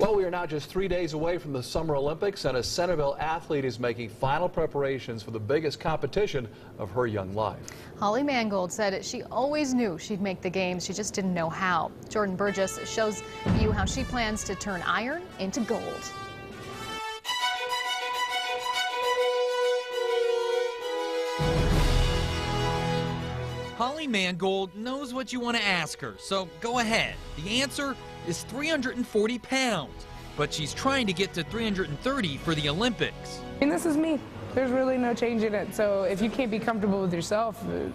Well, we are now just 3 days away from the Summer Olympics, and a Centerville athlete is making final preparations for the biggest competition of her young life. Holly Mangold said she always knew she'd make the games, she just didn't know how. Jordan Burgess shows you how she plans to turn iron into gold. Holly Mangold knows what you want to ask her, so go ahead. The answer is 340 pounds, but she's trying to get to 330 for the Olympics. And this is me. There's really no change in it. So if you can't be comfortable with yourself, it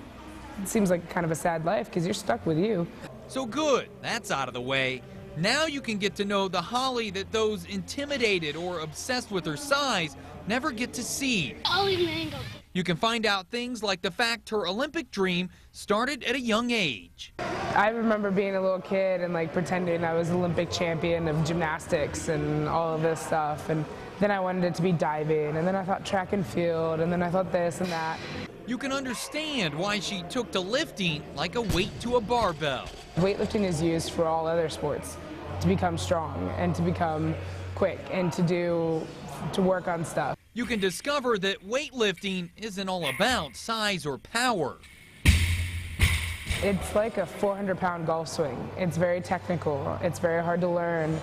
seems like kind of a sad life because you're stuck with you. So good, that's out of the way. Now you can get to know the Holly that those intimidated or obsessed with her size never get to see. Holly Mangold. You can find out things like the fact her Olympic dream started at a young age. I remember being a little kid and like pretending I was Olympic champion of gymnastics and all of this stuff. And then I wanted it to be diving, and then I thought track and field, and then I thought this and that. You can understand why she took to lifting like a weight to a barbell. Weightlifting is used for all other sports, to become strong and to become quick and to work on stuff. You can discover that weightlifting isn't all about size or power. It's like a 400-pound golf swing. It's very technical. It's very hard to learn.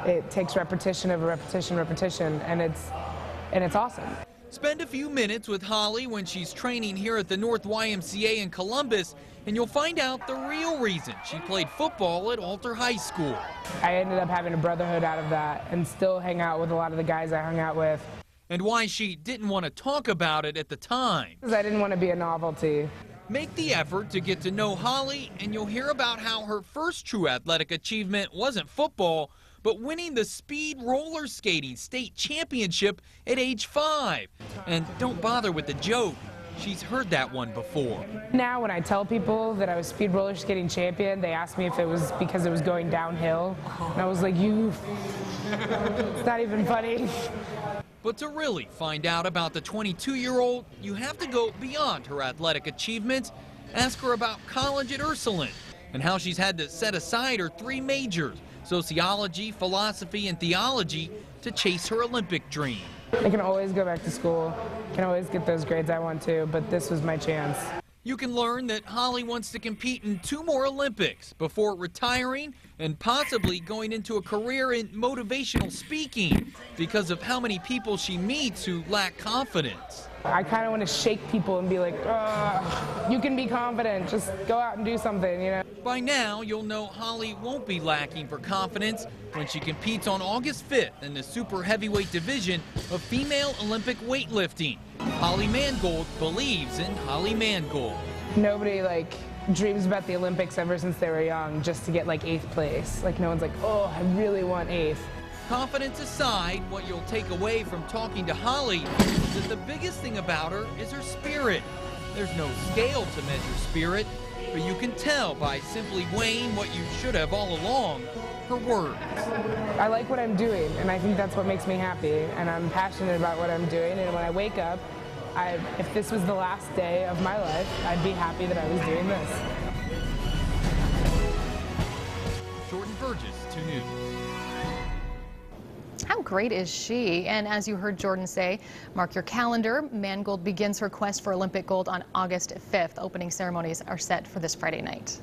It takes repetition over repetition, and it's awesome. Spend a few minutes with Holly when she's training here at the North YMCA in Columbus, and you'll find out the real reason she played football at Alter High School. I ended up having a brotherhood out of that and still hang out with a lot of the guys I hung out with. And why she didn't want to talk about it at the time. Because I didn't want to be a novelty. Make the effort to get to know Holly, and you'll hear about how her first true athletic achievement wasn't football, but winning the speed roller skating state championship at age 5. And don't bother with the joke. She's heard that one before. Now when I tell people that I was speed roller skating champion, they ask me if it was because it was going downhill. And I was like, it's not even funny. But to really find out about the 22-year-old, you have to go beyond her athletic achievements. Ask her about college at Ursuline and how she's had to set aside her 3 majors, sociology, philosophy, and theology, to chase her Olympic dream. I can always go back to school, can always get those grades I want to, but this was my chance. You can learn that Holly wants to compete in 2 more Olympics before retiring and possibly going into a career in motivational speaking because of how many people she meets who lack confidence. I kind of want to shake people and be like, you can be confident, just go out and do something, you know. By now, you'll know Holly won't be lacking for confidence when she competes on August 5th in the super heavyweight division of female Olympic weightlifting. Holly Mangold believes in Holly Mangold. Nobody dreams about the Olympics ever since they were young just to get 8th place. No one's like, oh, I really want 8th. Confidence aside, what you'll take away from talking to Holly is that the biggest thing about her is her spirit. There's no scale to measure spirit, but you can tell by simply weighing what you should have all along, her words. I like what I'm doing, and I think that's what makes me happy, and I'm passionate about what I'm doing, and when I wake up, if this was the last day of my life, I'd be happy that I was doing this. Jordan Burgess, 2 News. How great is she? And as you heard Jordan say, mark your calendar. Mangold begins her quest for Olympic gold on August 5th. Opening ceremonies are set for this Friday night.